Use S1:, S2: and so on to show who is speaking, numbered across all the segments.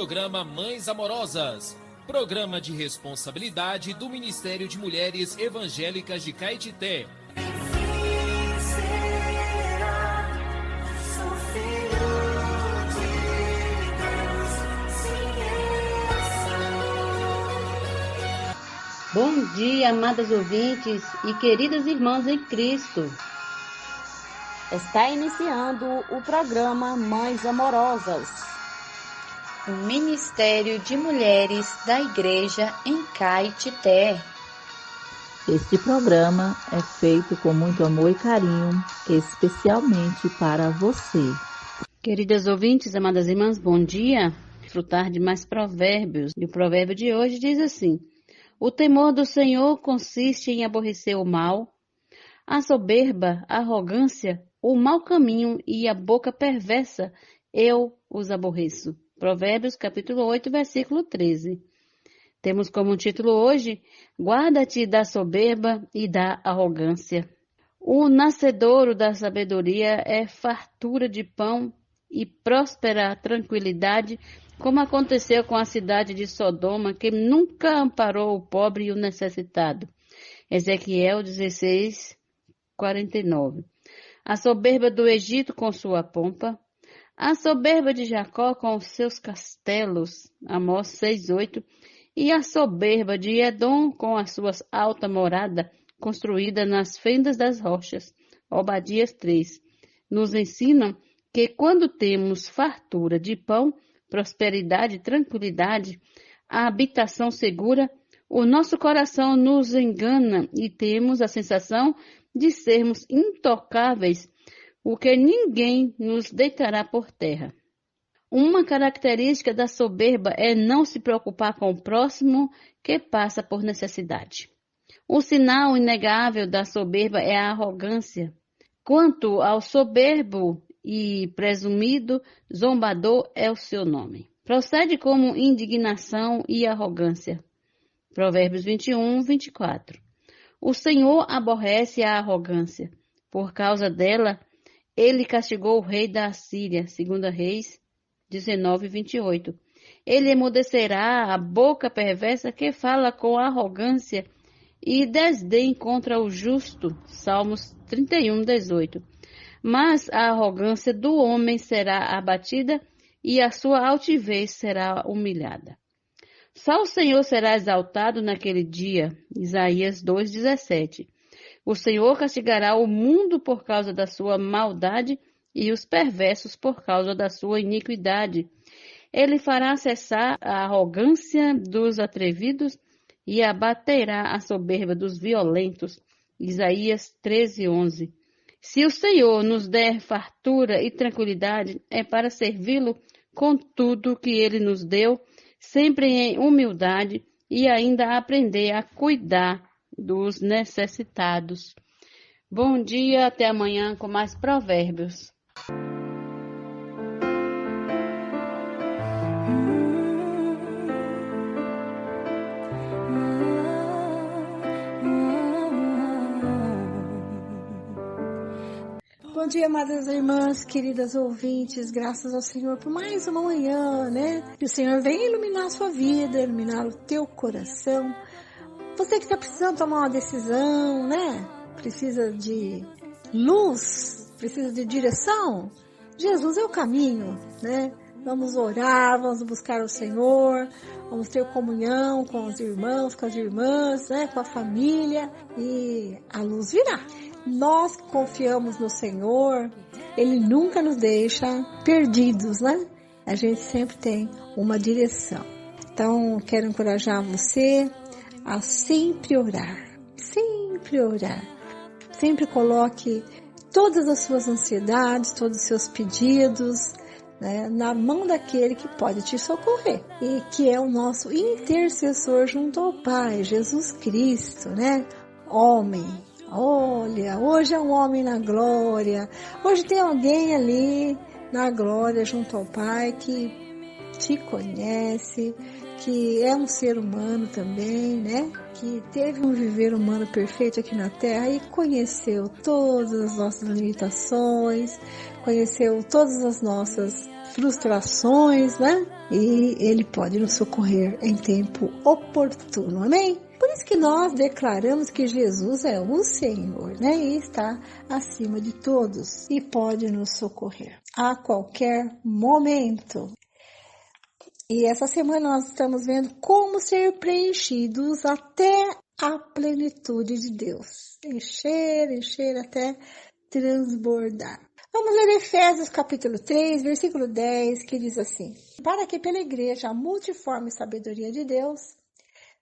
S1: programa Mães Amorosas, programa de responsabilidade do Ministério de Mulheres Evangélicas de Caetité.
S2: Bom dia, amadas ouvintes e queridas irmãs em Cristo.
S3: Está iniciando o programa Mães Amorosas,
S4: o Ministério de Mulheres da Igreja em Caetité.
S5: Este programa é feito com muito amor e carinho, especialmente para você.
S2: Queridas ouvintes, amadas irmãs, bom dia. Desfrutar de mais provérbios. E o provérbio de hoje diz assim: o temor do Senhor consiste em aborrecer o mal, a soberba, a arrogância, o mau caminho e a boca perversa, eu os aborreço. Provérbios, capítulo 8, versículo 13. Temos como título hoje: guarda-te da soberba e da arrogância. O nascedouro da sabedoria é fartura de pão e próspera tranquilidade, como aconteceu com a cidade de Sodoma, que nunca amparou o pobre e o necessitado. Ezequiel 16, 49. A soberba do Egito com sua pompa, a soberba de Jacó com os seus castelos, Amós 6:8, e a soberba de Edom com as suas alta morada, construída nas fendas das rochas, Obadias 3, nos ensinam que quando temos fartura de pão, prosperidade, tranquilidade, a habitação segura, o nosso coração nos engana e temos a sensação de sermos intocáveis, o que ninguém nos deitará por terra. Uma característica da soberba é não se preocupar com o próximo que passa por necessidade. O sinal inegável da soberba é a arrogância. Quanto ao soberbo e presumido, zombador é o seu nome. Procede como indignação e arrogância. Provérbios 21, 24. O Senhor aborrece a arrogância. Por causa dela, ele castigou o rei da Assíria. 2 Reis 19, 28. Ele emudecerá a boca perversa que fala com arrogância e desdém contra o justo. Salmos 31, 18. Mas a arrogância do homem será abatida e a sua altivez será humilhada. Só o Senhor será exaltado naquele dia. Isaías 2,17. O Senhor castigará o mundo por causa da sua maldade e os perversos por causa da sua iniquidade. Ele fará cessar a arrogância dos atrevidos e abaterá a soberba dos violentos. Isaías 13:11. Se o Senhor nos der fartura e tranquilidade, é para servi-lo com tudo que ele nos deu, sempre em humildade e ainda aprender a cuidar dos necessitados. Bom dia, até amanhã com mais provérbios.
S6: Bom dia, amadas irmãs, queridas ouvintes, graças ao Senhor por mais uma manhã, né? Que o Senhor venha iluminar a sua vida, iluminar o teu coração. Você que está precisando tomar uma decisão, né? Precisa de luz, precisa de direção. Jesus é o caminho, né? Vamos orar, vamos buscar o Senhor, vamos ter comunhão com os irmãos, com as irmãs, né? Com a família e a luz virá. Nós que confiamos no Senhor, Ele nunca nos deixa perdidos, né? A gente sempre tem uma direção. Então, quero encorajar você a sempre orar, sempre orar. Sempre coloque todas as suas ansiedades, todos os seus pedidos, né, na mão daquele que pode te socorrer e que é o nosso intercessor junto ao Pai, Jesus Cristo, né? Homem. Olha, hoje é um homem na glória, hoje tem alguém ali na glória junto ao Pai que te conhece, que é um ser humano também, né? que teve um viver humano perfeito aqui na Terra e conheceu todas as nossas limitações, conheceu todas as nossas frustrações, né? E Ele pode nos socorrer em tempo oportuno, amém? Por isso que nós declaramos que Jesus é o Senhor, né? E está acima de todos e pode nos socorrer a qualquer momento. E essa semana nós estamos vendo como ser preenchidos até a plenitude de Deus. Encher até transbordar. Vamos ler Efésios capítulo 3, versículo 10, que diz assim: para que pela igreja a multiforme sabedoria de Deus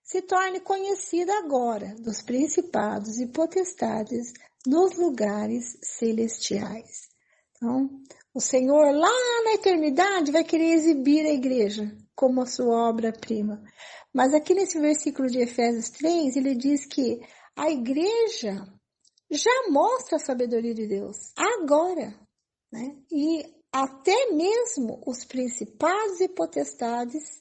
S6: se torne conhecida agora dos principados e potestades nos lugares celestiais. Então, o Senhor lá na eternidade vai querer exibir a igreja como a sua obra-prima. Mas aqui nesse versículo de Efésios 3, ele diz que a igreja já mostra a sabedoria de Deus agora, né? E até mesmo os principados e potestades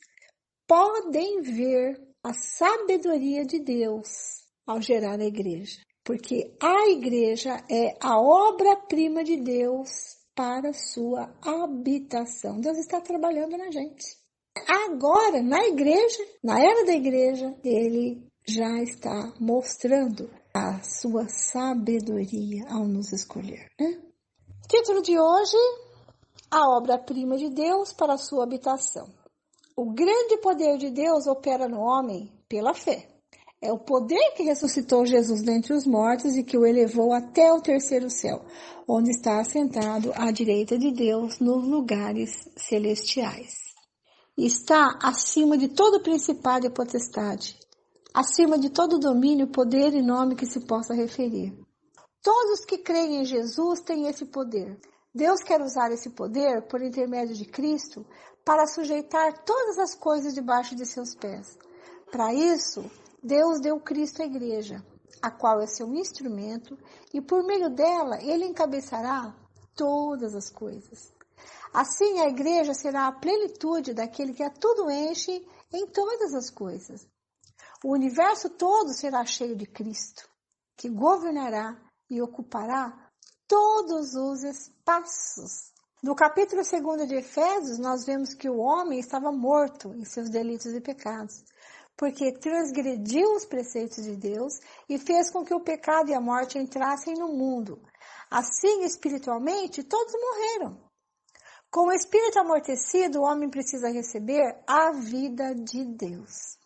S6: podem ver a sabedoria de Deus ao gerar a igreja. Porque a igreja é a obra-prima de Deus para sua habitação. Deus está trabalhando na gente. Agora, na igreja, na era da igreja, Ele já está mostrando a sua sabedoria ao nos escolher, né? Título de hoje: a obra-prima de Deus para a sua habitação. O grande poder de Deus opera no homem pela fé. É o poder que ressuscitou Jesus dentre os mortos e que o elevou até o terceiro céu, onde está assentado à direita de Deus nos lugares celestiais. Está acima de todo principado e potestade, acima de todo domínio, poder e nome que se possa referir. Todos que creem em Jesus têm esse poder. Deus quer usar esse poder, por intermédio de Cristo, para sujeitar todas as coisas debaixo de seus pés. Para isso, Deus deu Cristo à igreja, a qual é seu instrumento, e por meio dela Ele encabeçará todas as coisas. Assim, a igreja será a plenitude daquele que a tudo enche em todas as coisas. O universo todo será cheio de Cristo, que governará e ocupará todos os espaços. No capítulo 2 de Efésios, nós vemos que o homem estava morto em seus delitos e pecados, porque transgrediu os preceitos de Deus e fez com que o pecado e a morte entrassem no mundo. Assim, espiritualmente, todos morreram. Com o espírito amortecido, o homem precisa receber a vida de Deus.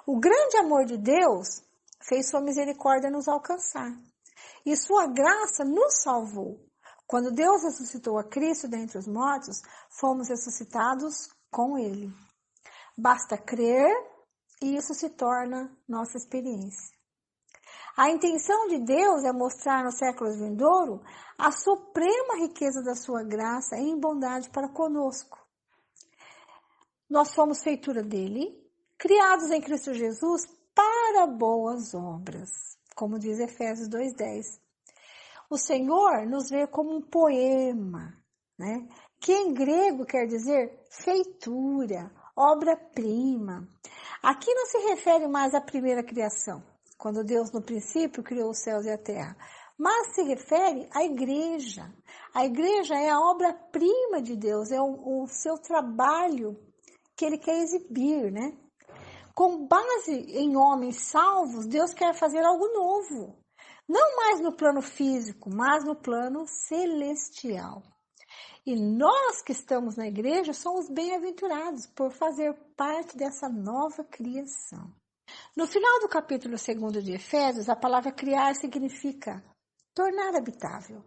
S6: O grande amor de Deus fez sua misericórdia nos alcançar, e sua graça nos salvou. Quando Deus ressuscitou a Cristo dentre os mortos, fomos ressuscitados com Ele. Basta crer e isso se torna nossa experiência. A intenção de Deus é mostrar nos séculos vindouros a suprema riqueza da sua graça em bondade para conosco. Nós fomos feitura dele, criados em Cristo Jesus para boas obras, como diz Efésios 2:10. O Senhor nos vê como um poema, né? Que em grego quer dizer feitura, obra-prima. Aqui não se refere mais à primeira criação, quando Deus no princípio criou os céus e a terra, mas se refere à igreja. A igreja é a obra-prima de Deus, é o seu trabalho que Ele quer exibir, né? Com base em homens salvos, Deus quer fazer algo novo. Não mais no plano físico, mas no plano celestial. E nós que estamos na igreja somos bem-aventurados por fazer parte dessa nova criação. No final do capítulo 2 de Efésios, a palavra criar significa tornar habitável.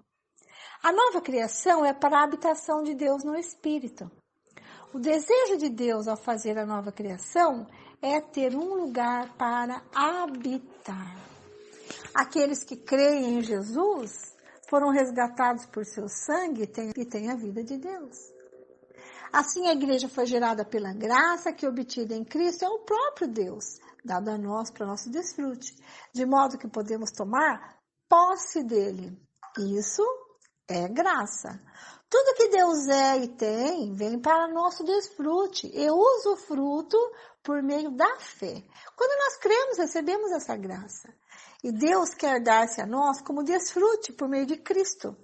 S6: A nova criação é para a habitação de Deus no Espírito. O desejo de Deus ao fazer a nova criação é ter um lugar para habitar. Aqueles que creem em Jesus foram resgatados por seu sangue e têm a vida de Deus. Assim, a igreja foi gerada pela graça que, obtida em Cristo, é o próprio Deus, dado a nós para nosso desfrute, de modo que podemos tomar posse dele. Isso é graça. Tudo que Deus é e tem vem para nosso desfrute e usufruto por meio da fé. Quando nós cremos, recebemos essa graça. E Deus quer dar-se a nós como desfrute por meio de Cristo,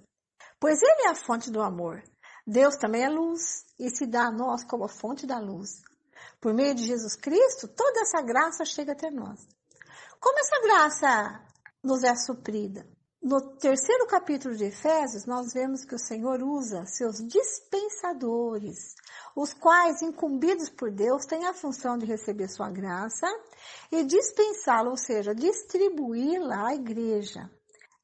S6: pois Ele é a fonte do amor. Deus também é luz e se dá a nós como a fonte da luz. Por meio de Jesus Cristo, toda essa graça chega até nós. Como essa graça nos é suprida? No 3º capítulo de Efésios, nós vemos que o Senhor usa seus dispensadores, os quais, incumbidos por Deus, têm a função de receber sua graça e dispensá-la, ou seja, distribuí-la à igreja.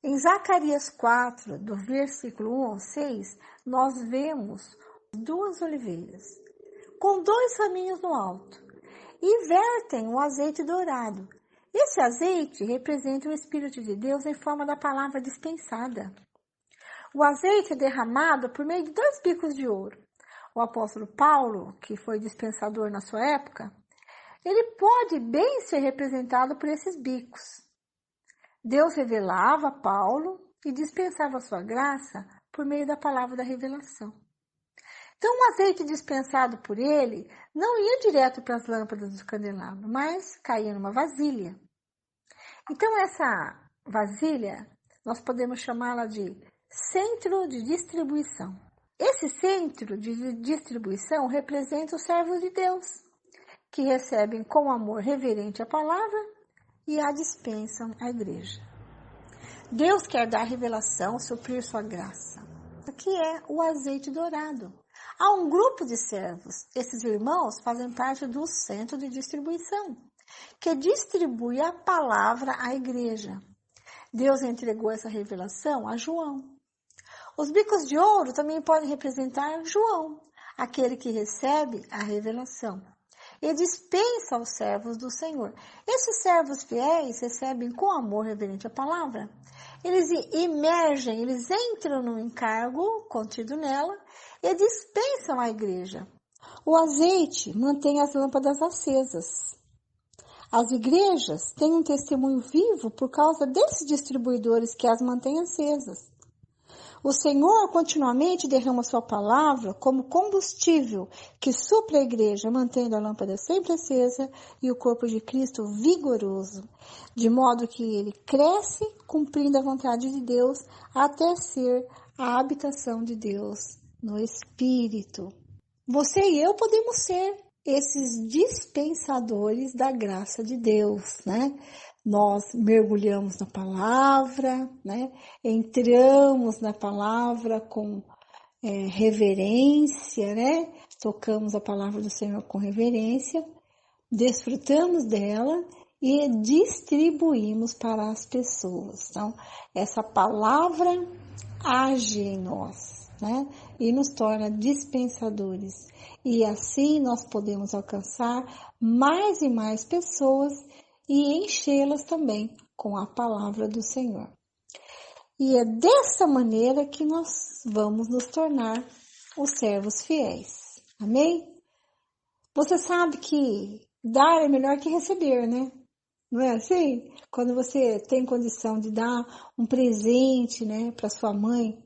S6: Em Zacarias 4, do versículo 1 ao 6, nós vemos 2 oliveiras, com 2 raminhos no alto, e vertem um azeite dourado. Esse azeite representa o Espírito de Deus em forma da palavra dispensada. O azeite é derramado por meio de 2 bicos de ouro. O apóstolo Paulo, que foi dispensador na sua época, ele pode bem ser representado por esses bicos. Deus revelava a Paulo e dispensava a sua graça por meio da palavra da revelação. Então, o azeite dispensado por ele não ia direto para as lâmpadas do candelabro, mas caía numa vasilha. Então, essa vasilha, nós podemos chamá-la de centro de distribuição. Esse centro de distribuição representa os servos de Deus, que recebem com amor reverente a palavra e a dispensam à igreja. Deus quer dar revelação, suprir sua graça, que é o azeite dourado. Há um grupo de servos, esses irmãos fazem parte do centro de distribuição, que distribui a palavra à igreja. Deus entregou essa revelação a João. Os bicos de ouro também podem representar João, aquele que recebe a revelação e dispensa aos servos do Senhor. Esses servos fiéis recebem com amor reverente a palavra. Eles imergem, eles entram no encargo contido nela e dispensam à igreja. O azeite mantém as lâmpadas acesas. As igrejas têm um testemunho vivo por causa desses distribuidores que as mantêm acesas. O Senhor continuamente derrama sua palavra como combustível que supre a igreja, mantendo a lâmpada sempre acesa e o corpo de Cristo vigoroso, de modo que ele cresce cumprindo a vontade de Deus até ser a habitação de Deus no Espírito. Você e eu podemos ser esses dispensadores da graça de Deus, né? Nós mergulhamos na palavra, né? Entramos na palavra com reverência, né? Tocamos a palavra do Senhor com reverência, desfrutamos dela e distribuímos para as pessoas. Então, essa palavra age em nós, né? E nos torna dispensadores. E assim nós podemos alcançar mais e mais pessoas e enchê-las também com a palavra do Senhor. E é dessa maneira que nós vamos nos tornar os servos fiéis. Amém? Você sabe que dar é melhor que receber, né? Não é assim? Quando você tem condição de dar um presente, né, para sua mãe,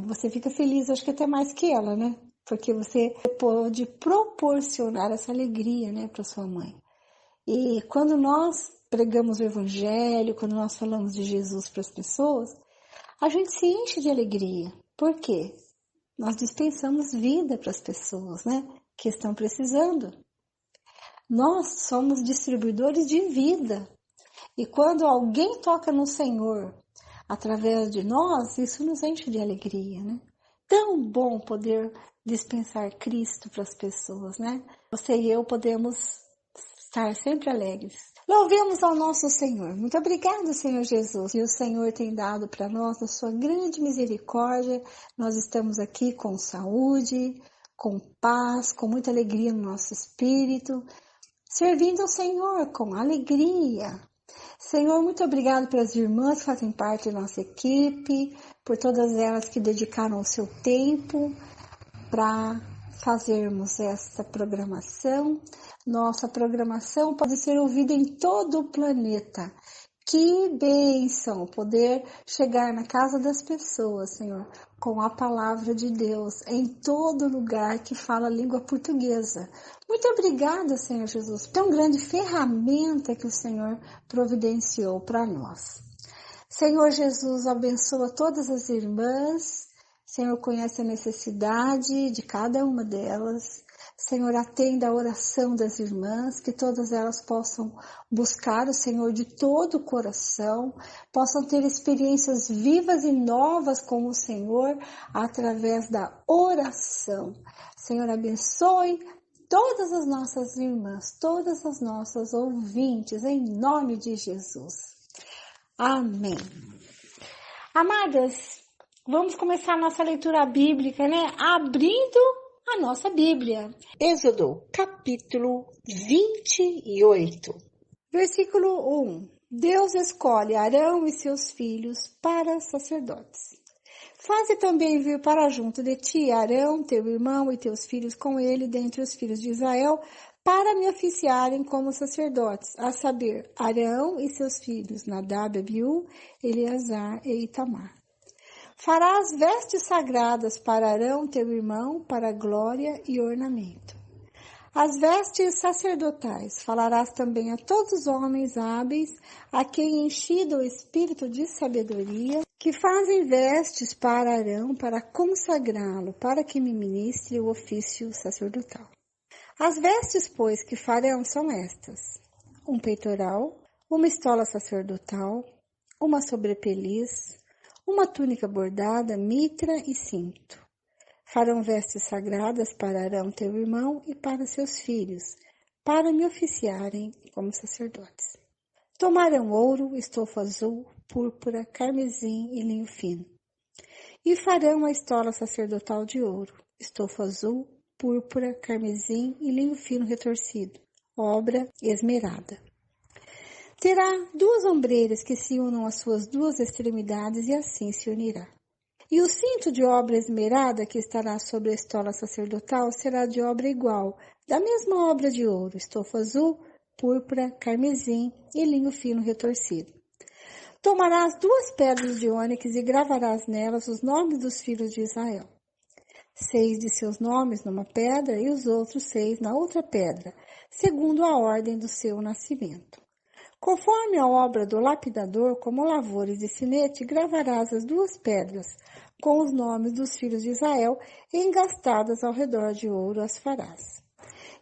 S6: você fica feliz, acho que até mais que ela, né? Porque você pode proporcionar essa alegria, né, para sua mãe. E quando nós pregamos o Evangelho, quando nós falamos de Jesus para as pessoas, a gente se enche de alegria. Por quê? Nós dispensamos vida para as pessoas, né, que estão precisando. Nós somos distribuidores de vida. E quando alguém toca no Senhor através de nós, isso nos enche de alegria, né? Tão bom poder dispensar Cristo para as pessoas, né? Você e eu podemos estar sempre alegres. Louvemos ao nosso Senhor. Muito obrigado, Senhor Jesus. E o Senhor tem dado para nós, na sua grande misericórdia, nós estamos aqui com saúde, com paz, com muita alegria no nosso espírito, servindo ao Senhor com alegria. Senhor, muito obrigado pelas irmãs que fazem parte da nossa equipe, por todas elas que dedicaram o seu tempo para fazermos essa programação. Nossa programação pode ser ouvida em todo o planeta. Que bênção poder chegar na casa das pessoas, Senhor, com a palavra de Deus em todo lugar que fala a língua portuguesa. Muito obrigada, Senhor Jesus, por tão grande ferramenta que o Senhor providenciou para nós. Senhor Jesus, abençoa todas as irmãs. Senhor, conhece a necessidade de cada uma delas. Senhor, atenda a oração das irmãs, que todas elas possam buscar o Senhor de todo o coração, possam ter experiências vivas e novas com o Senhor através da oração. Senhor, abençoe todas as nossas irmãs, todas as nossas ouvintes, em nome de Jesus. Amém. Amadas, vamos começar a nossa leitura bíblica, né? Abrindo a nossa Bíblia. Êxodo, capítulo 28. Versículo 1. Deus escolhe Arão e seus filhos para sacerdotes. Faze também vir para junto de ti Arão, teu irmão, e teus filhos com ele, dentre os filhos de Israel, para me oficiarem como sacerdotes, a saber, Arão e seus filhos, Nadab, Abiú, Eleazar e Itamar. Farás vestes sagradas para Arão, teu irmão, para glória e ornamento. As vestes sacerdotais falarás também a todos os homens hábeis, a quem enchido o espírito de sabedoria, que fazem vestes para Arão, para consagrá-lo, para que me ministre o ofício sacerdotal. As vestes, pois, que farão são estas: um peitoral, uma estola sacerdotal, uma sobrepeliz, uma túnica bordada, mitra e cinto. Farão vestes sagradas para Arão, teu irmão, e para seus filhos, para me oficiarem como sacerdotes. Tomarão ouro, estofo azul, púrpura, carmesim e linho fino. E farão a estola sacerdotal de ouro, estofo azul, púrpura, carmesim e linho fino retorcido, obra esmerada. Terá 2 ombreiras que se unam às suas 2 extremidades e assim se unirá. E o cinto de obra esmerada que estará sobre a estola sacerdotal será de obra igual, da mesma obra de ouro, estofo azul, púrpura, carmesim e linho fino retorcido. Tomarás 2 pedras de ônix e gravarás nelas os nomes dos filhos de Israel. 6 de seus nomes numa pedra e os outros 6 na outra pedra, segundo a ordem do seu nascimento. Conforme a obra do lapidador, como lavores de sinete, gravarás as 2 pedras, com os nomes dos filhos de Israel, engastadas ao redor de ouro as farás.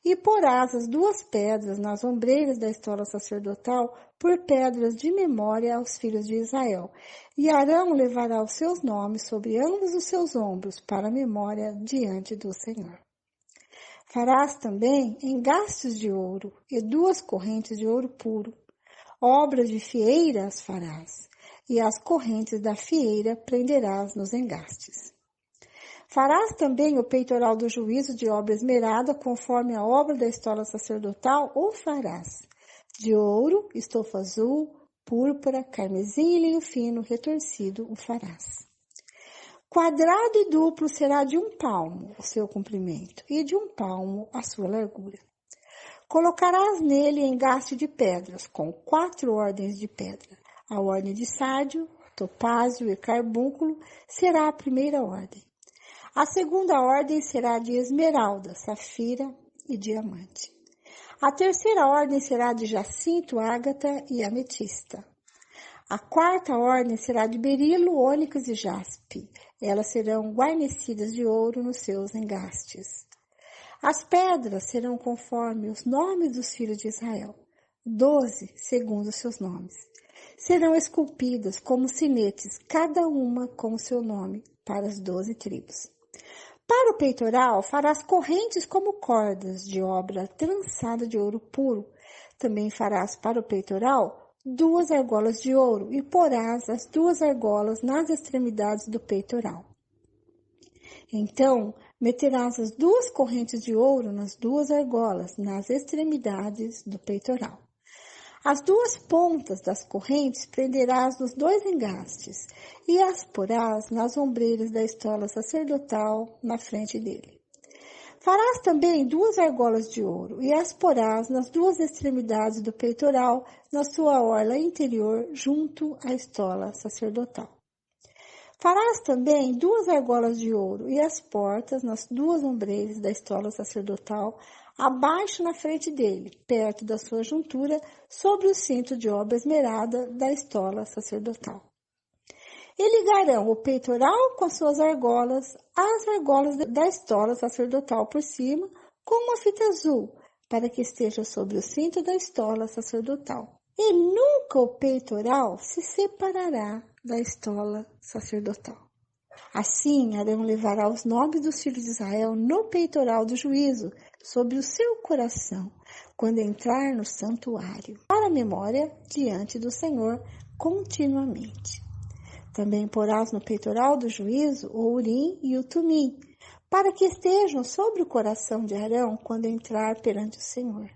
S6: E porás as 2 pedras nas ombreiras da estola sacerdotal por pedras de memória aos filhos de Israel. E Arão levará os seus nomes sobre ambos os seus ombros para a memória diante do Senhor. Farás também engastes de ouro e 2 correntes de ouro puro. Obras de fieira as farás, e as correntes da fieira prenderás nos engastes. Farás também o peitoral do juízo de obra esmerada, conforme a obra da estola sacerdotal, ou farás de ouro, estofo azul, púrpura, carmesim e linho fino retorcido o farás. Quadrado e duplo será de 1 palmo o seu comprimento, e de 1 palmo a sua largura. Colocarás nele engaste de pedras, com 4 ordens de pedra. A ordem de sárdio, topázio e carbúnculo será a primeira ordem. A segunda ordem será de esmeralda, safira e diamante. A terceira ordem será de jacinto, ágata e ametista. A 4ª ordem será de berilo, ônix e jaspe. Elas serão guarnecidas de ouro nos seus engastes. As pedras serão conforme os nomes dos filhos de Israel, 12 segundo os seus nomes. Serão esculpidas como sinetes, cada uma com o seu nome, para as 12 tribos. Para o peitoral, farás correntes como cordas de obra trançada de ouro puro. Também farás para o peitoral 2 argolas de ouro e porás as 2 argolas nas extremidades do peitoral. Então, meterás as 2 correntes de ouro nas 2 argolas, nas extremidades do peitoral. As 2 pontas das correntes prenderás nos 2 engastes e as porás nas ombreiras da estola sacerdotal na frente dele. Farás também 2 argolas de ouro e as porás nas 2 extremidades do peitoral, na sua orla interior, junto à estola sacerdotal. Farás também 2 argolas de ouro e as portas nas 2 ombreiras da estola sacerdotal, abaixo na frente dele, perto da sua juntura, sobre o cinto de obra esmerada da estola sacerdotal. E ligarão o peitoral com as suas argolas, as argolas da estola sacerdotal por cima, com uma fita azul, para que esteja sobre o cinto da estola sacerdotal. E nunca o peitoral se separará da estola sacerdotal. Assim, Arão levará os nomes dos filhos de Israel no peitoral do juízo, sobre o seu coração, quando entrar no santuário, para a memória diante do Senhor continuamente. Também porás no peitoral do juízo o Urim e o Tumim, para que estejam sobre o coração de Arão quando entrar perante o Senhor.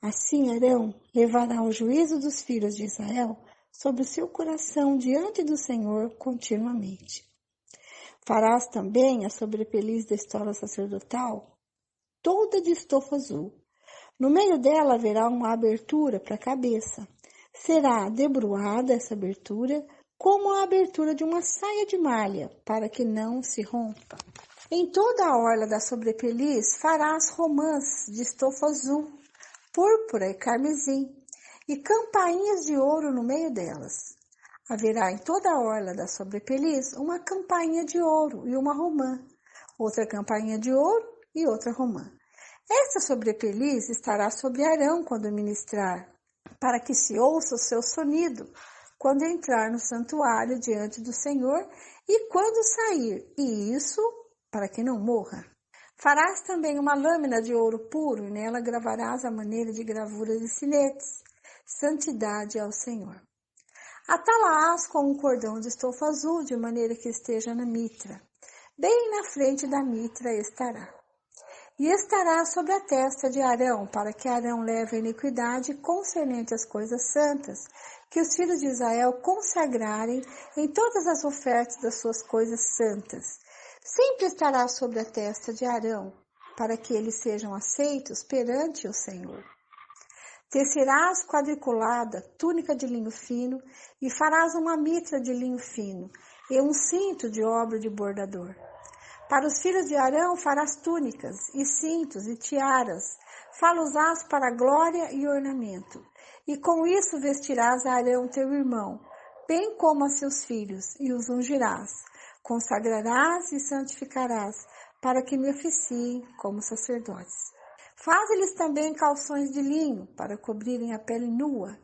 S6: Assim Arão levará o juízo dos filhos de Israel sobre o seu coração diante do Senhor continuamente. Farás também a sobrepeliz da estola sacerdotal, toda de estofa azul. No meio dela haverá uma abertura para a cabeça. Será debruada essa abertura como a abertura de uma saia de malha, para que não se rompa. Em toda a orla da sobrepeliz farás romãs de estofa azul, púrpura e carmesim, e campainhas de ouro no meio delas. Haverá em toda a orla da sobrepeliz uma campainha de ouro e uma romã, outra campainha de ouro e outra romã. Esta sobrepeliz estará sobre Arão quando ministrar, para que se ouça o seu sonido, quando entrar no santuário diante do Senhor e quando sair, e isso para que não morra. Farás também uma lâmina de ouro puro, e nela gravarás a maneira de gravuras e sinetes, santidade ao Senhor. Atá-la-ás com um cordão de estofa azul, de maneira que esteja na mitra. Bem na frente da mitra estará. E estará sobre a testa de Arão, para que Arão leve a iniquidade concernente às coisas santas, que os filhos de Israel consagrarem em todas as ofertas das suas coisas santas. Sempre estará sobre a testa de Arão, para que eles sejam aceitos perante o Senhor. Tecerás quadriculada, túnica de linho fino, e farás uma mitra de linho fino, e um cinto de obra de bordador. Para os filhos de Arão farás túnicas, e cintos, e tiaras, fá-los-ás para glória e ornamento. E com isso vestirás a Arão teu irmão, bem como a seus filhos, e os ungirás. Consagrarás e santificarás, para que me oficiem como sacerdotes. Faz-lhes também calções de linho, para cobrirem a pele nua.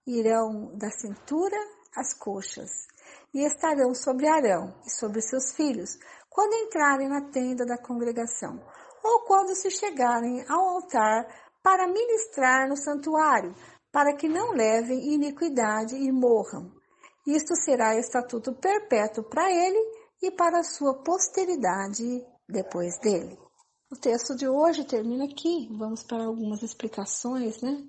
S6: Irão da cintura às coxas, e estarão sobre Arão e sobre seus filhos, quando entrarem na tenda da congregação, ou quando se chegarem ao altar para ministrar no santuário, para que não levem iniquidade e morram. Isto será estatuto perpétuo para ele e para a sua posteridade depois dele. O texto de hoje termina aqui. Vamos para algumas explicações, né?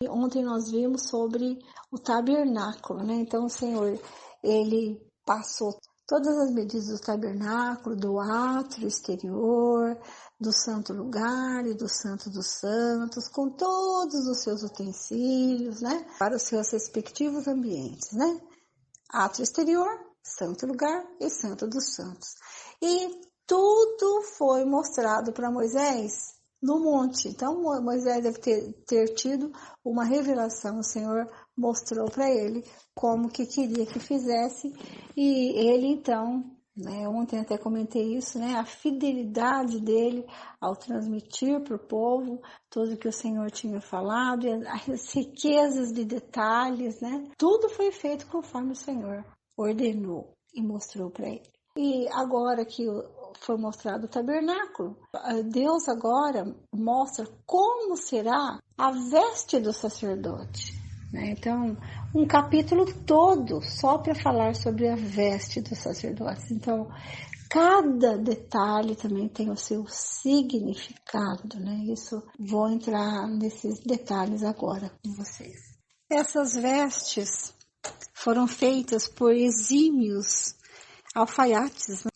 S6: Ontem nós vimos sobre o tabernáculo, né? Então o Senhor, ele passou todas as medidas do tabernáculo, do átrio exterior, do santo lugar e do santo dos santos, com todos os seus utensílios, né? Para os seus respectivos ambientes, né? Átrio exterior, santo lugar e santo dos santos. E tudo foi mostrado para Moisés no monte. Então, Moisés deve ter tido uma revelação. O Senhor mostrou para ele como que queria que fizesse. E ele, então, né, ontem até comentei isso, né, a fidelidade dele ao transmitir para o povo tudo que o Senhor tinha falado, e as riquezas de detalhes, né, tudo foi feito conforme o Senhor ordenou e mostrou para ele. E agora que foi mostrado o tabernáculo, Deus agora mostra como será a veste do sacerdote, né? Então, um capítulo todo só para falar sobre a veste do sacerdote. Então, cada detalhe também tem o seu significado, né? Isso, vou entrar nesses detalhes agora com vocês. Essas vestes foram feitas por exímios alfaiates, né?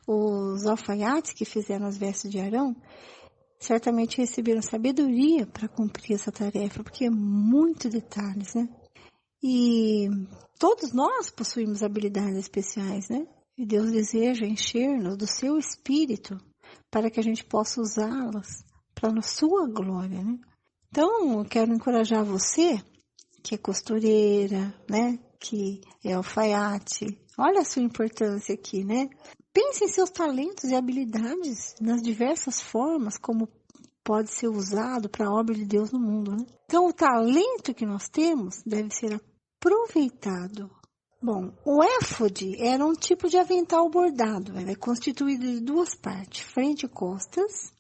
S6: Os alfaiates que fizeram as vestes de Arão, certamente receberam sabedoria para cumprir essa tarefa, porque é muito detalhes, né? E todos nós possuímos habilidades especiais, né? E Deus deseja encher-nos do seu espírito para que a gente possa usá-las para a sua glória, né? Então, eu quero encorajar você, que é costureira, né? Que é alfaiate. Olha a sua importância aqui, né? Pense em seus talentos e habilidades nas diversas formas como pode ser usado para a obra de Deus no mundo, né? Então, o talento que nós temos deve ser aproveitado. Bom, o éfode era um tipo de avental bordado. Ele é constituído de duas partes, frente e costas.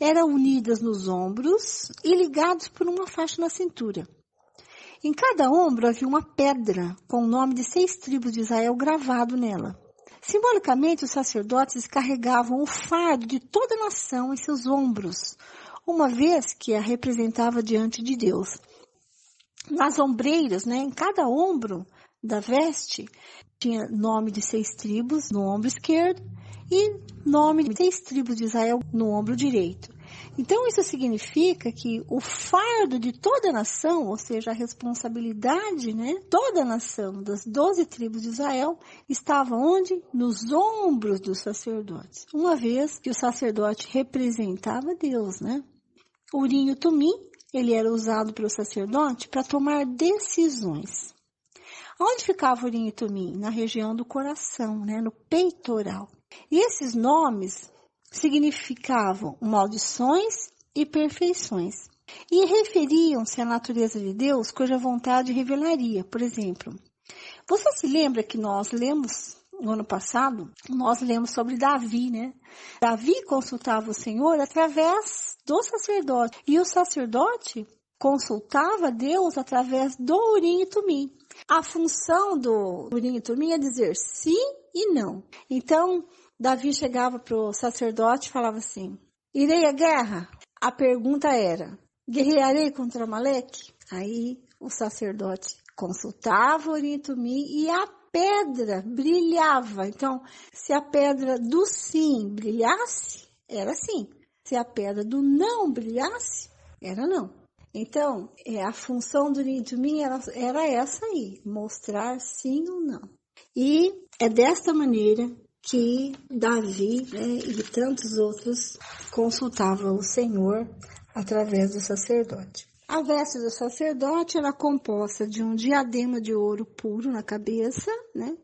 S6: Eram unidas nos ombros e ligados por uma faixa na cintura. Em cada ombro havia uma pedra com o nome de 6 tribos de Israel gravado nela. Simbolicamente, os sacerdotes carregavam o fardo de toda a nação em seus ombros, uma vez que a representava diante de Deus. Nas ombreiras, né, em cada ombro da veste, tinha nome de 6 tribos no ombro esquerdo e nome de 6 tribos de Israel no ombro direito. Então, isso significa que o fardo de toda a nação, ou seja, a responsabilidade, né, toda a nação das 12 tribos de Israel, estava onde? Nos ombros dos sacerdotes, uma vez que o sacerdote representava Deus, né? O Urim e o Tumim, ele era usado pelo sacerdote para tomar decisões. Onde ficava o Urim e Tumim? Na região do coração, né, no peitoral. E esses nomes significavam maldições e perfeições. E referiam-se à natureza de Deus, cuja vontade revelaria. Por exemplo, você se lembra que nós lemos, no ano passado, nós lemos sobre Davi, né? Davi consultava o Senhor através do sacerdote. E o sacerdote consultava Deus através do Urim e Tumim. A função do Urim e Tumim é dizer sim e não. Então, Davi chegava para o sacerdote e falava assim: irei à guerra? A pergunta era: guerrearei contra Amaleque? Aí o sacerdote consultava o Urim e Tumim e a pedra brilhava. Então, se a pedra do sim brilhasse, era sim. Se a pedra do não brilhasse, era não. Então, a função do Urim e Tumim era essa aí, mostrar sim ou não. E é desta maneira que Davi, né, e tantos outros consultavam o Senhor através do sacerdote. A veste do sacerdote era composta de um diadema de ouro puro na cabeça, né?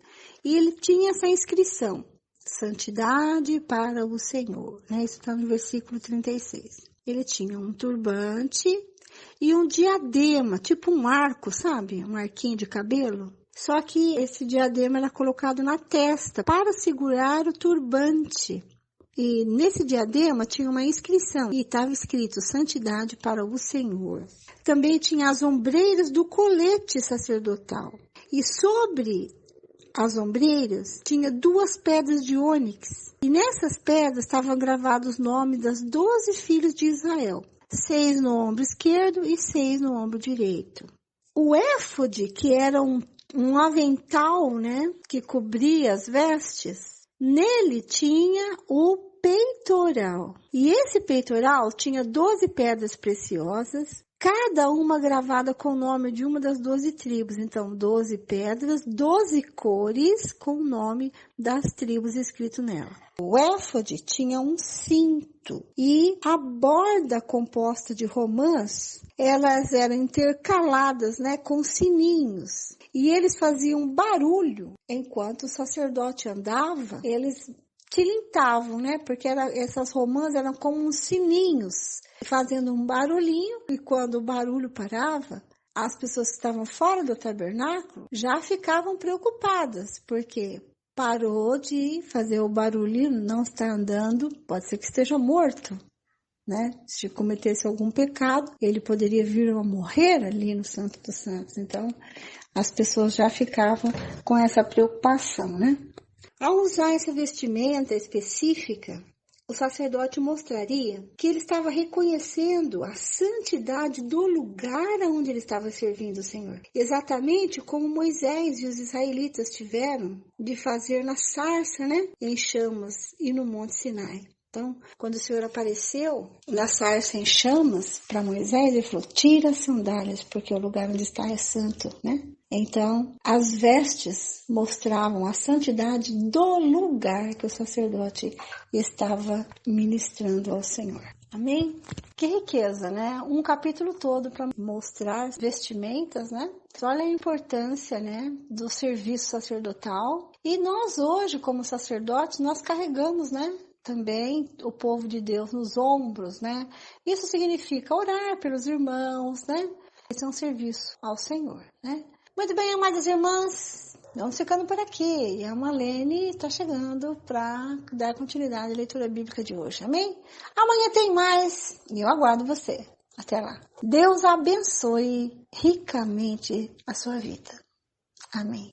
S6: E ele tinha essa inscrição: santidade para o Senhor, né? Isso está no versículo 36. Ele tinha um turbante e um diadema, tipo um arco, sabe? Um arquinho de cabelo. Só que esse diadema era colocado na testa para segurar o turbante. E nesse diadema tinha uma inscrição e estava escrito santidade para o Senhor. Também tinha as ombreiras do colete sacerdotal. E sobre as ombreiras tinha 2 pedras de ônix. E nessas pedras estavam gravados os nomes das 12 filhos de Israel. 6 no ombro esquerdo e 6 no ombro direito. O éfode, que era um avental, né, que cobria as vestes, nele tinha o peitoral. E esse peitoral tinha 12 pedras preciosas, cada uma gravada com o nome de uma das 12 tribos. Então, 12 pedras, 12 cores com o nome das tribos escrito nela. O éfode tinha um cinto e a borda composta de romãs, elas eram intercaladas, né, com sininhos. E eles faziam barulho enquanto o sacerdote andava, eles tilintavam, né, porque essas romãs eram como uns sininhos, fazendo um barulhinho, e quando o barulho parava, as pessoas que estavam fora do tabernáculo já ficavam preocupadas, porque parou de fazer o barulho, não está andando, pode ser que esteja morto, né? Se cometesse algum pecado, ele poderia vir a morrer ali no Santo dos Santos. Então, as pessoas já ficavam com essa preocupação, né? Ao usar essa vestimenta específica, o sacerdote mostraria que ele estava reconhecendo a santidade do lugar onde ele estava servindo o Senhor. Exatamente como Moisés e os israelitas tiveram de fazer na sarça, né, em chamas e no Monte Sinai. Então, quando o Senhor apareceu na sarça em chamas para Moisés, ele falou, tira as sandálias, porque o lugar onde está é santo, né? Então, as vestes mostravam a santidade do lugar que o sacerdote estava ministrando ao Senhor. Amém? Que riqueza, né? Um capítulo todo para mostrar vestimentas, né? Olha a importância, né, do serviço sacerdotal. E nós hoje, como sacerdotes, nós carregamos, né, também o povo de Deus nos ombros, né? Isso significa orar pelos irmãos, né? Esse é um serviço ao Senhor, né? Muito bem, amadas irmãs, vamos ficando por aqui. E a Marlene está chegando para dar continuidade à leitura bíblica de hoje, amém? Amanhã tem mais e eu aguardo você. Até lá. Deus abençoe ricamente a sua vida. Amém.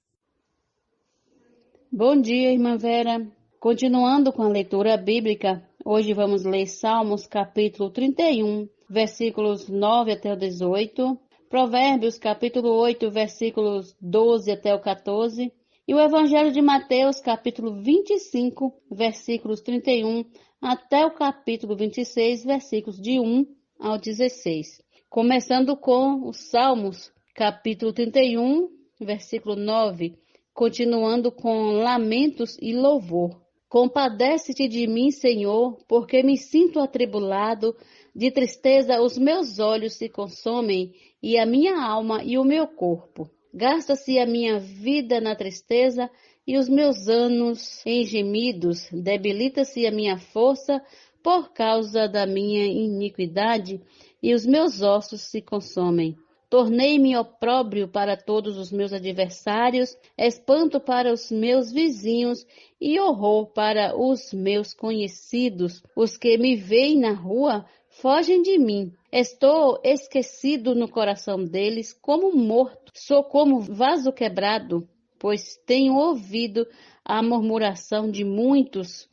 S2: Bom dia, irmã Vera. Continuando com a leitura bíblica, hoje vamos ler Salmos capítulo 31, versículos 9 até o 18, Provérbios capítulo 8, versículos 12 até o 14, e o Evangelho de Mateus capítulo 25, versículos 31 até o capítulo 26, versículos de 1 ao 16. Começando com os Salmos capítulo 31, versículo 9, continuando com lamentos e louvor. Compadece-te de mim, Senhor, porque me sinto atribulado, de tristeza os meus olhos se consomem, e a minha alma e o meu corpo. Gasta-se a minha vida na tristeza, e os meus anos em gemidos. Debilita-se a minha força por causa da minha iniquidade, e os meus ossos se consomem. Tornei-me opróbrio para todos os meus adversários, espanto para os meus vizinhos e horror para os meus conhecidos. Os que me veem na rua fogem de mim. Estou esquecido no coração deles, como morto. Sou como vaso quebrado, pois tenho ouvido a murmuração de muitos,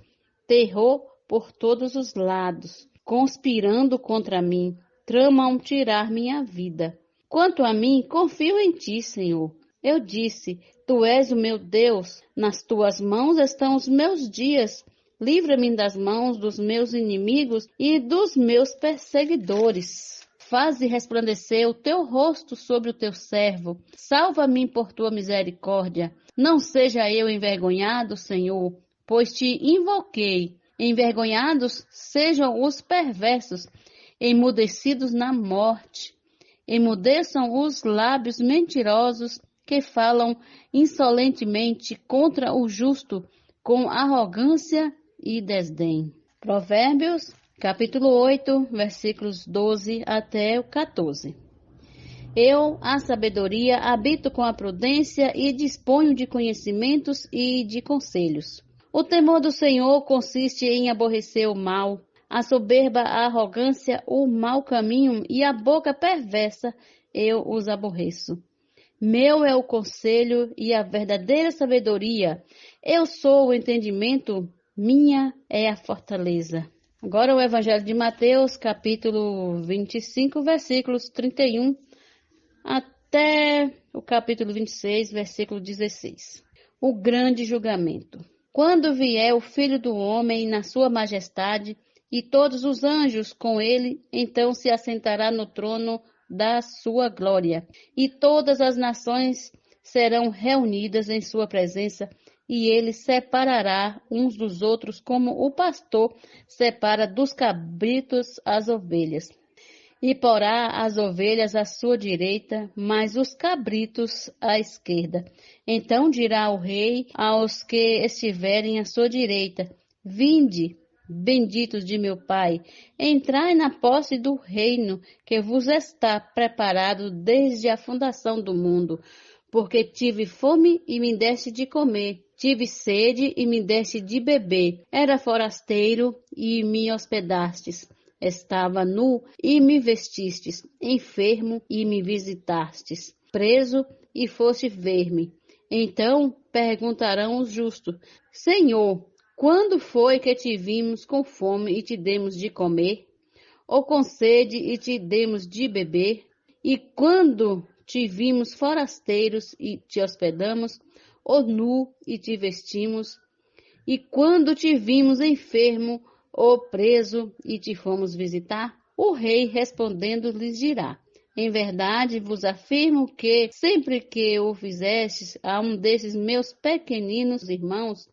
S2: terror por todos os lados, conspirando contra mim, tramam tirar minha vida. Quanto a mim, confio em ti, Senhor. Eu disse, tu és o meu Deus, nas tuas mãos estão os meus dias. Livra-me das mãos dos meus inimigos e dos meus perseguidores. Faze resplandecer o teu rosto sobre o teu servo. Salva-me por tua misericórdia. Não seja eu envergonhado, Senhor, pois te invoquei. Envergonhados sejam os perversos, emudecidos na morte. Emudeçam os lábios mentirosos que falam insolentemente contra o justo, com arrogância e desdém. Provérbios, capítulo 8, versículos 12 até o 14. Eu, a sabedoria, habito com a prudência e disponho de conhecimentos e de conselhos. O temor do Senhor consiste em aborrecer o mal, a soberba, a arrogância, o mau caminho e a boca perversa, eu os aborreço. Meu é o conselho e a verdadeira sabedoria. Eu sou o entendimento, minha é a fortaleza. Agora o Evangelho de Mateus, capítulo 25, versículos 31 até o capítulo 26, versículo 16. O grande julgamento. Quando vier o Filho do Homem na sua majestade, e todos os anjos com ele, então se assentará no trono da sua glória. E todas as nações serão reunidas em sua presença, e ele separará uns dos outros, como o pastor separa dos cabritos as ovelhas. E porá as ovelhas à sua direita, mas os cabritos à esquerda. Então dirá o rei aos que estiverem à sua direita: Vinde, benditos de meu Pai, entrai na posse do reino que vos está preparado desde a fundação do mundo. Porque tive fome e me deste de comer, tive sede e me deste de beber, era forasteiro e me hospedastes, estava nu e me vestistes, enfermo e me visitastes, preso e foste ver-me. Então perguntarão os justos: Senhor, quando foi que te vimos com fome e te demos de comer? Ou com sede e te demos de beber? E quando te vimos forasteiros e te hospedamos? Ou nu e te vestimos? E quando te vimos enfermo ou preso e te fomos visitar? O rei respondendo lhes dirá: em verdade vos afirmo que sempre que o fizestes a um desses meus pequeninos irmãos,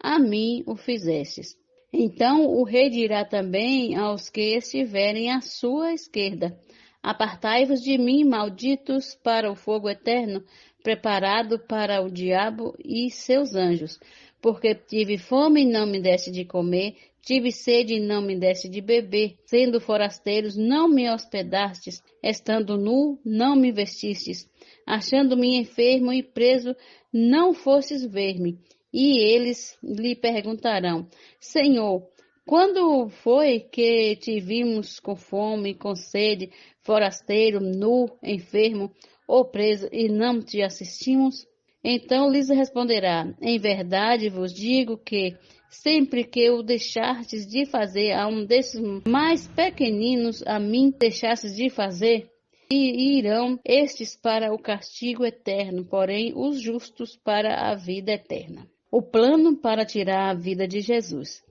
S2: a mim o fizestes. Então o rei dirá também aos que estiverem à sua esquerda: apartai-vos de mim, malditos, para o fogo eterno, preparado para o diabo e seus anjos. Porque tive fome e não me deste de comer, tive sede e não me deste de beber, sendo forasteiros não me hospedastes, estando nu não me vestistes, achando-me enfermo e preso não fostes ver-me. E eles lhe perguntarão: Senhor, quando foi que te vimos com fome, com sede, forasteiro, nu, enfermo ou preso, e não te assistimos? Então lhes responderá: em verdade vos digo que, sempre que o deixastes de fazer a um desses mais pequeninos, a mim deixastes de fazer. E irão estes para o castigo eterno, porém os justos para a vida eterna. O plano para tirar a vida de Jesus.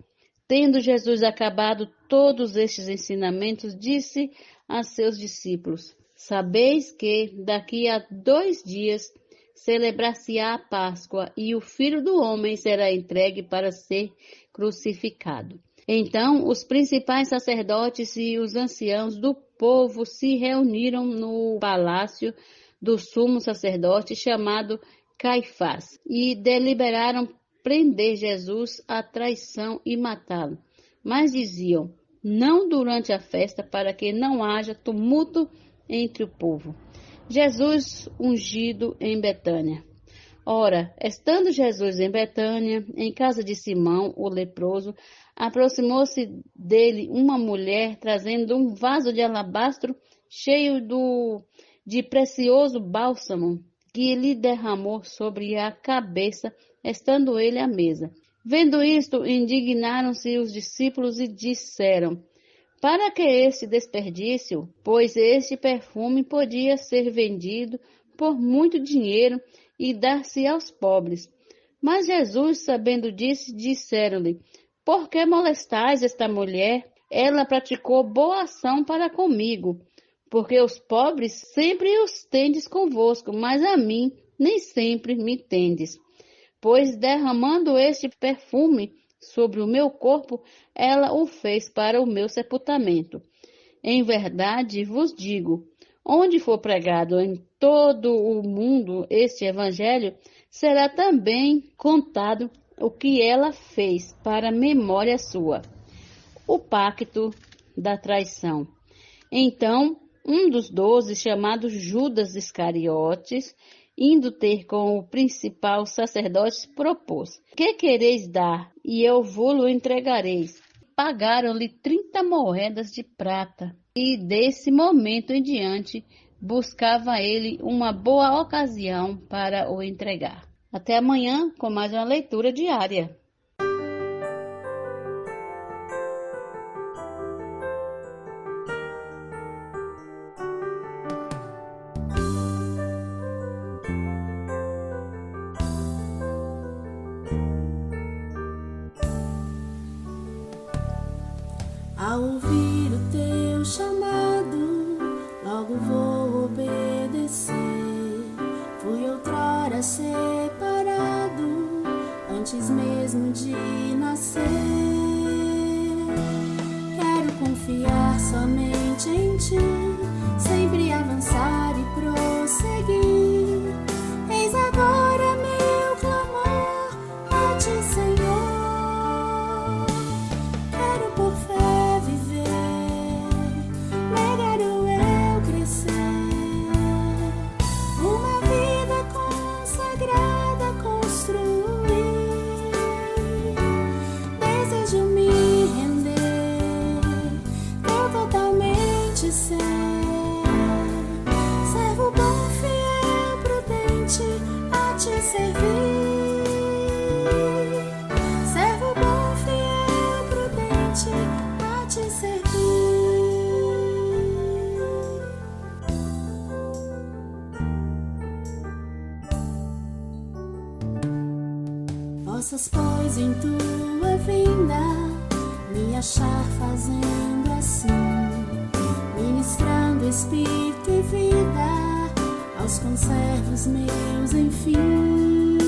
S2: Tendo Jesus acabado todos estes ensinamentos, disse a seus discípulos: sabeis que daqui a 2 dias celebrar-se-á a Páscoa, e o Filho do Homem será entregue para ser crucificado. Então os principais sacerdotes e os anciãos do povo se reuniram no palácio do sumo sacerdote, chamado Caifás, e deliberaram prender Jesus à traição e matá-lo. Mas diziam: não durante a festa, para que não haja tumulto entre o povo. Jesus ungido em Betânia. Ora, estando Jesus em Betânia, em casa de Simão, o leproso, aproximou-se dele uma mulher trazendo um vaso de alabastro cheio de precioso bálsamo, que lhe derramou sobre a cabeça, estando ele à mesa. Vendo isto, indignaram-se os discípulos e disseram: para que este desperdício? Pois este perfume podia ser vendido por muito dinheiro e dar-se aos pobres. Mas Jesus, sabendo disso, disseram-lhe: por que molestais esta mulher? Ela praticou boa ação para comigo, porque os pobres sempre os tendes convosco, mas a mim nem sempre me tendes. Pois derramando este perfume sobre o meu corpo, ela o fez para o meu sepultamento. Em verdade vos digo, onde for pregado em todo o mundo este evangelho, será também contado o que ela fez para memória sua. O pacto da traição. Então, um dos 12, chamado Judas Iscariotes, indo ter com o principal sacerdote, propôs: que quereis dar, e eu vou-lo entregareis? Pagaram-lhe 30 moedas de prata, e desse momento em diante buscava ele uma boa ocasião para o entregar. Até amanhã com mais uma leitura diária.
S7: Ao ouvir o teu chamado, logo vou obedecer. Fui outrora separado, antes mesmo de nascer. Quero confiar somente em ti, sempre avançar e prosseguir. Eis agora meu clamor a ti, Senhor. Quero por fé viver, quero eu crescer. Uma vida consagrada construir. Desejo me render, eu totalmente ser. Servo bom, fiel, prudente, a te servir. Servo bom, fiel, prudente, a te servir. Possas, pois, em tua vinda me achar fazendo assim, ministrando espírito e vida aos conservos meus, enfim.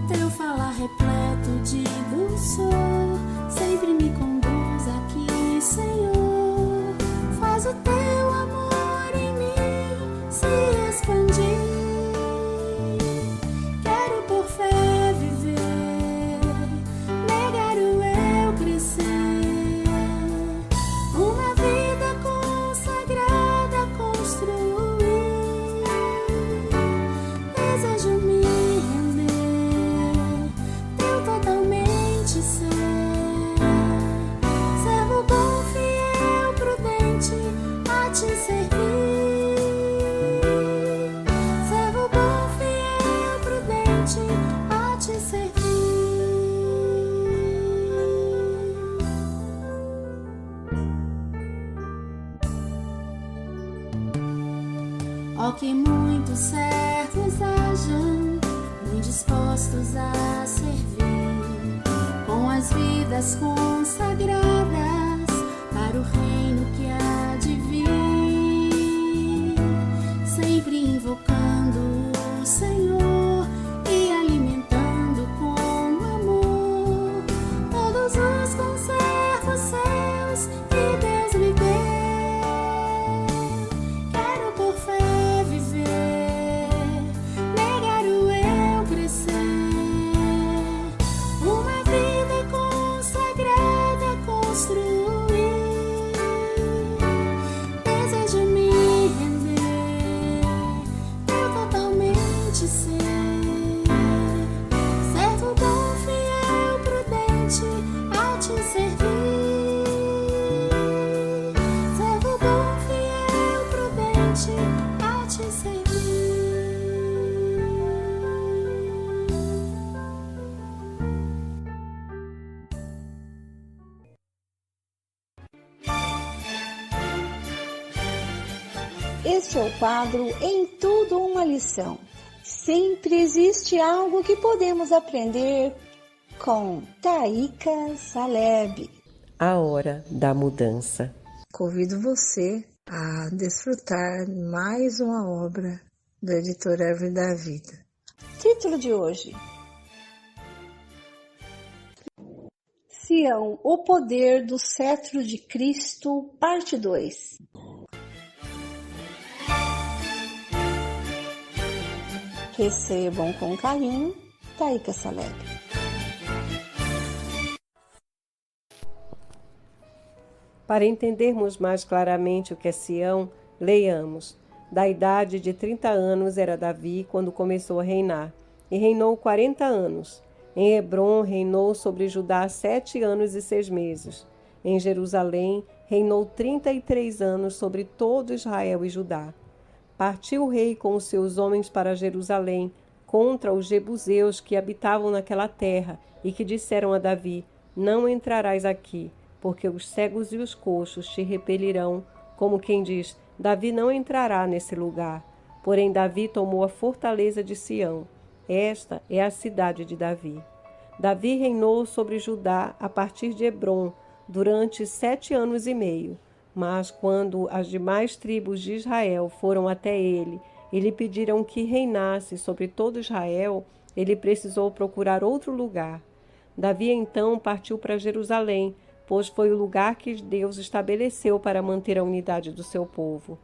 S7: Teu falar repleto de dulçor sempre me conduz aqui, Senhor. Faz o teu amor em mim se expandir. Quero por fé viver, negar o eu crescer, uma vida consagrada construir. Desejo me render, teu totalmente ser, servo bom, fiel, prudente, a te servir. Servo bom, fiel, prudente, a te servir. Ó, que muitos servos hajam, muito dispostos a servir, com as vidas consagradas para o reino que há de vir, sempre invocando o Senhor e alimentando com amor todos os conservos seus que Deus lhe deu. Quero por fé viver, negar o eu crescer, uma vida consagrada construir. Desejo me render, teu totalmente ser, servo bom, fiel, prudente, a te servir. Servo bom, fiel, prudente, a te servir.
S6: Este é o quadro Em Tudo Uma Lição. Sempre existe algo que podemos aprender com Taíka Saleb.
S8: A Hora da Mudança.
S6: Convido você a desfrutar mais uma obra do editor Árvore da Vida. Título de hoje: Sião, o poder do cetro de Cristo, parte 2. Recebam com carinho, Taíka Saleb.
S8: Para entendermos mais claramente o que é Sião, leiamos. Da idade de 30 anos era Davi quando começou a reinar, e reinou 40 anos. Em Hebrom reinou sobre Judá 7 anos e 6 meses. Em Jerusalém reinou 33 anos sobre todo Israel e Judá. Partiu o rei com os seus homens para Jerusalém, contra os jebuseus que habitavam naquela terra, e que disseram a Davi: Não entrarás aqui, porque os cegos e os coxos te repelirão, como quem diz: Davi não entrará nesse lugar. Porém Davi tomou a fortaleza de Sião. Esta é a cidade de Davi. Davi reinou sobre Judá a partir de Hebrom, durante 7 anos e meio. Mas quando as demais tribos de Israel foram até ele e lhe pediram que reinasse sobre todo Israel, ele precisou procurar outro lugar. Davi então partiu para Jerusalém, pois foi o lugar que Deus estabeleceu para manter a unidade do seu povo.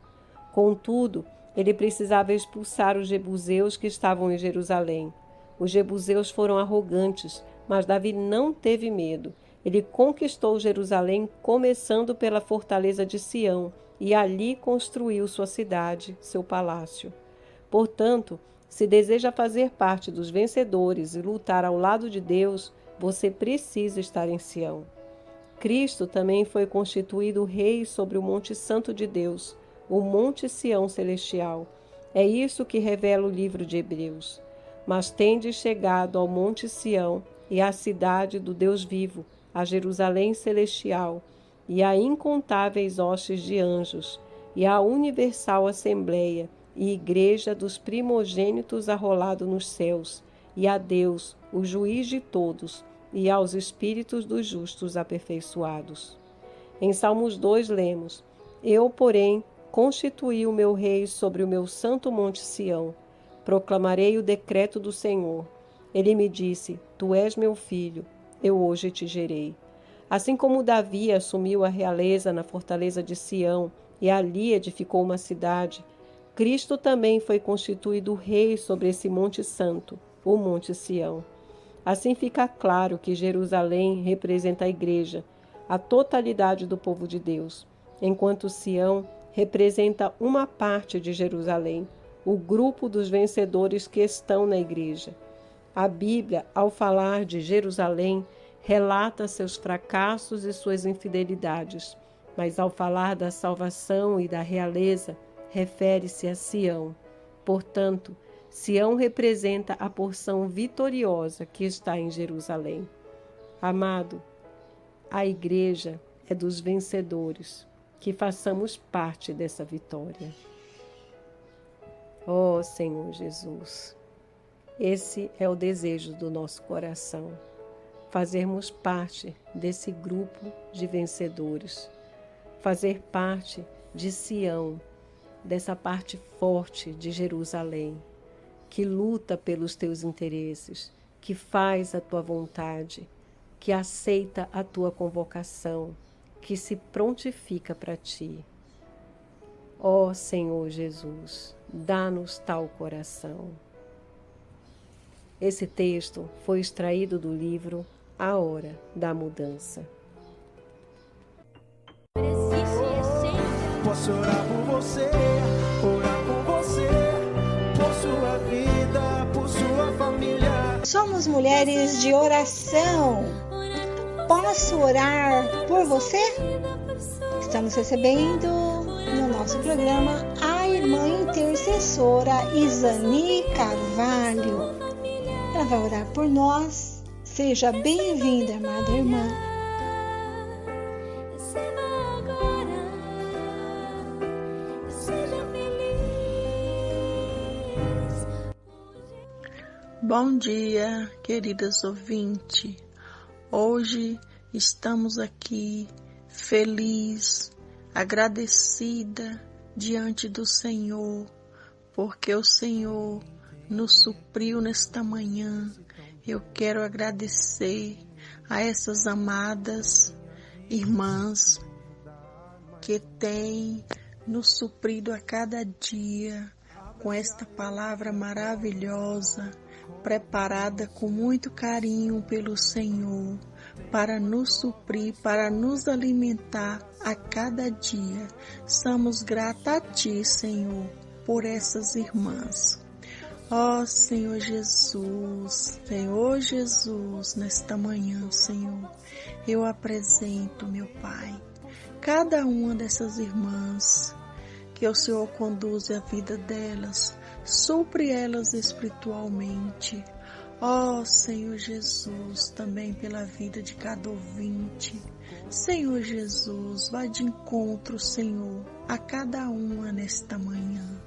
S8: Contudo, ele precisava expulsar os jebuseus que estavam em Jerusalém. Os jebuseus foram arrogantes, mas Davi não teve medo. Ele conquistou Jerusalém, começando pela fortaleza de Sião, e ali construiu sua cidade, seu palácio. Portanto, se deseja fazer parte dos vencedores e lutar ao lado de Deus, você precisa estar em Sião. Cristo também foi constituído rei sobre o Monte Santo de Deus, o Monte Sião Celestial. É isso que revela o livro de Hebreus. Mas tendes chegado ao Monte Sião e à cidade do Deus vivo, a Jerusalém Celestial, e a incontáveis hostes de anjos, e a universal Assembleia, e Igreja dos primogênitos arrolado nos céus, e a Deus, o juiz de todos, e aos espíritos dos justos aperfeiçoados. Em Salmos 2 lemos: Eu, porém, constituí o meu rei sobre o meu santo monte Sião. Proclamarei o decreto do Senhor. Ele me disse: Tu és meu filho, eu hoje te gerei. Assim como Davi assumiu a realeza na fortaleza de Sião e ali edificou uma cidade, Cristo também foi constituído rei sobre esse monte santo, o monte Sião. Assim fica claro que Jerusalém representa a igreja, a totalidade do povo de Deus, enquanto Sião representa uma parte de Jerusalém, o grupo dos vencedores que estão na igreja. A Bíblia, ao falar de Jerusalém, relata seus fracassos e suas infidelidades, mas ao falar da salvação e da realeza, refere-se a Sião. Portanto, Sião representa a porção vitoriosa que está em Jerusalém. Amado, a igreja é dos vencedores, que façamos parte dessa vitória. Ó Senhor Jesus, esse é o desejo do nosso coração, fazermos parte desse grupo de vencedores, fazer parte de Sião, dessa parte forte de Jerusalém, que luta pelos teus interesses, que faz a tua vontade, que aceita a tua convocação, que se prontifica para ti. Ó Senhor Jesus, dá-nos tal coração. Esse texto foi extraído do livro A Hora da Mudança.
S9: Posso orar por você, por sua vida, por sua família.
S6: Somos mulheres de oração. Posso orar por você? Estamos recebendo no nosso programa a irmã intercessora Isani Carvalho. Ela vai orar por nós. Seja bem-vinda, amada irmã.
S10: Bom dia, queridas ouvintes. Hoje estamos aqui feliz, agradecida diante do Senhor, porque o Senhor nos supriu nesta manhã. Eu quero agradecer a essas amadas irmãs que têm nos suprido a cada dia com esta palavra maravilhosa, preparada com muito carinho pelo Senhor, para nos suprir, para nos alimentar a cada dia. Somos gratos a Ti, Senhor, por essas irmãs. Ó Senhor Jesus, nesta manhã, Senhor, eu apresento, meu Pai, cada uma dessas irmãs, que o Senhor conduza a vida delas, supre elas espiritualmente. Ó Senhor Jesus, também pela vida de cada ouvinte. Senhor Jesus, vá de encontro, Senhor, a cada uma nesta manhã.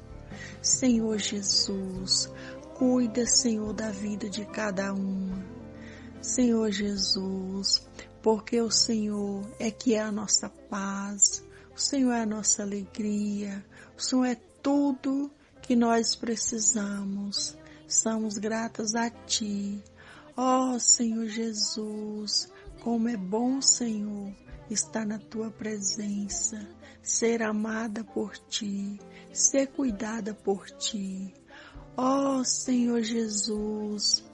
S10: Senhor Jesus, cuida, Senhor, da vida de cada uma. Senhor Jesus, porque o Senhor é que é a nossa paz, o Senhor é a nossa alegria, o Senhor é tudo que nós precisamos. Somos gratas a Ti. Ó Senhor Jesus, como é bom, Senhor, estar na Tua presença, ser amada por Ti, ser cuidada por Ti. Ó Senhor Jesus,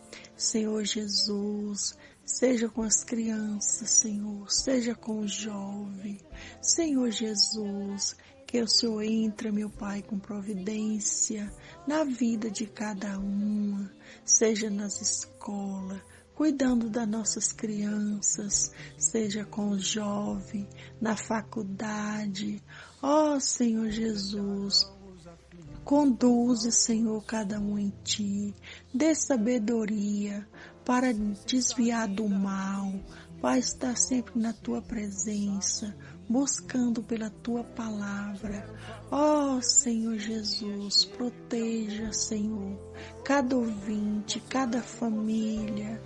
S10: seja com as crianças, Senhor, seja com os jovens. Senhor Jesus, que o Senhor entre, meu Pai, com providência na vida de cada uma, seja nas escolas, cuidando das nossas crianças, seja com os jovens, na faculdade. Ó Senhor Jesus, conduze, Senhor, cada um em Ti, dê sabedoria para desviar do mal, para estar sempre na Tua presença, buscando pela Tua palavra. Ó Senhor Jesus, proteja, Senhor, cada ouvinte, cada família.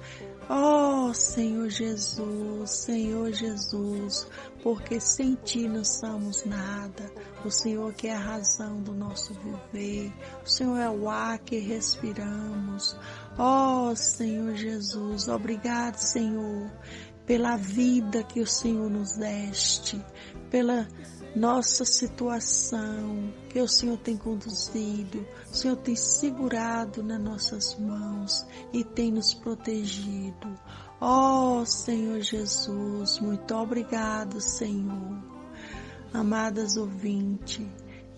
S10: Oh, Senhor Jesus, porque sem Ti não somos nada. O Senhor que é a razão do nosso viver. O Senhor é o ar que respiramos. Oh, Senhor Jesus, obrigado, Senhor, pela vida que o Senhor nos deste, pela nossa situação que o Senhor tem conduzido, o Senhor tem segurado nas nossas mãos e tem nos protegido. Oh, Senhor Jesus, muito obrigado, Senhor. Amadas ouvintes,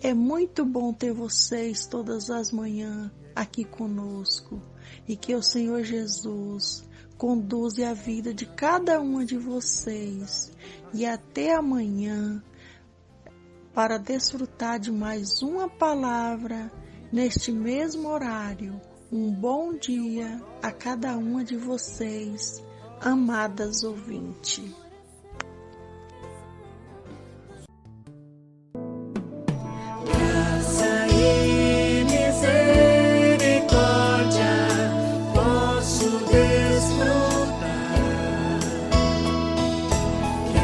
S10: é muito bom ter vocês todas as manhãs aqui conosco e que o Senhor Jesus conduza a vida de cada uma de vocês e até amanhã para desfrutar de mais uma palavra neste mesmo horário. Um bom dia a cada uma de vocês, amadas ouvintes.
S9: Graça e misericórdia posso desfrutar. Que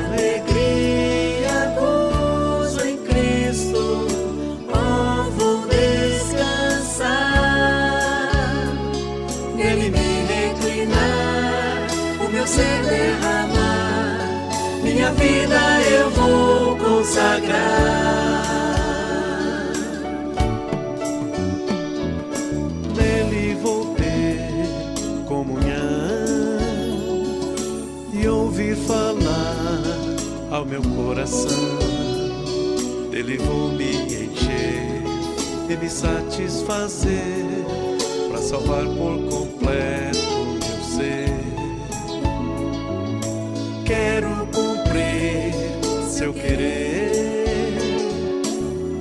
S9: alegria, gozo em Cristo, oh, vou descansar. Nele me reclinar, o meu ser derramar, minha vida eu vou consagrar. Nele vou ter comunhão e ouvir falar ao meu coração. Dele vou me encher e me satisfazer, para salvar por completo meu ser. Quero cumprir seu querer,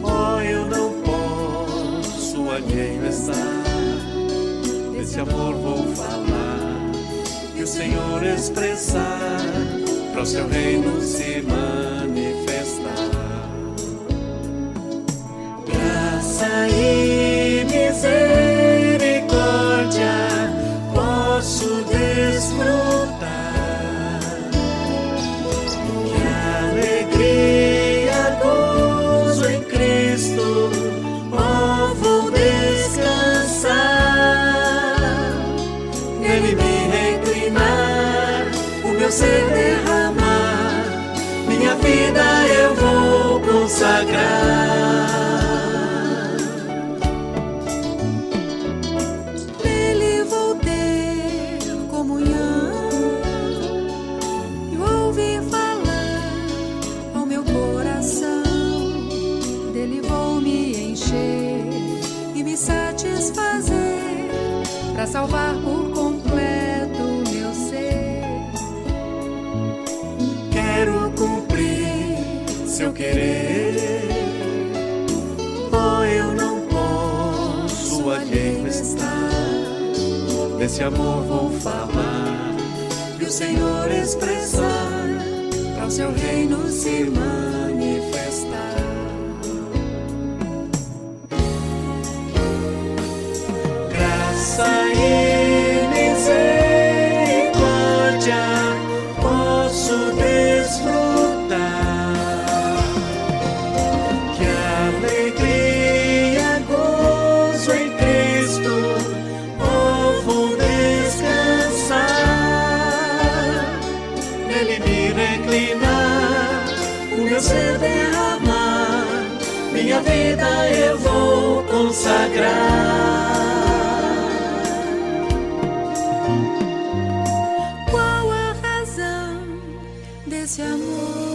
S9: oh, eu não posso alheio estar. Desse amor vou falar e o Senhor expressar, para o seu reino se manifestar. Graça e misericórdia posso desfrutar. Que alegria, gozo em Cristo, oh, vou descansar. Nele me reclinar, o meu ser derramar, minha vida eu vou consagrar.
S7: Nele vou ter comunhão e ouvir falar ao meu coração. Dele vou me encher e me satisfazer, para salvar por completo o meu ser.
S9: Quero cumprir seu querer, oh, eu não posso alheio estar. Desse amor vou falar e o Senhor expressar, para o seu reino se manifestar. Graça e misericórdia posso desfrutar. Que alegria, gozo em Cristo, oh, vou descansar. Nele me reclinar, o meu ser derramar, minha vida eu vou consagrar.
S7: Qual a razão desse amor?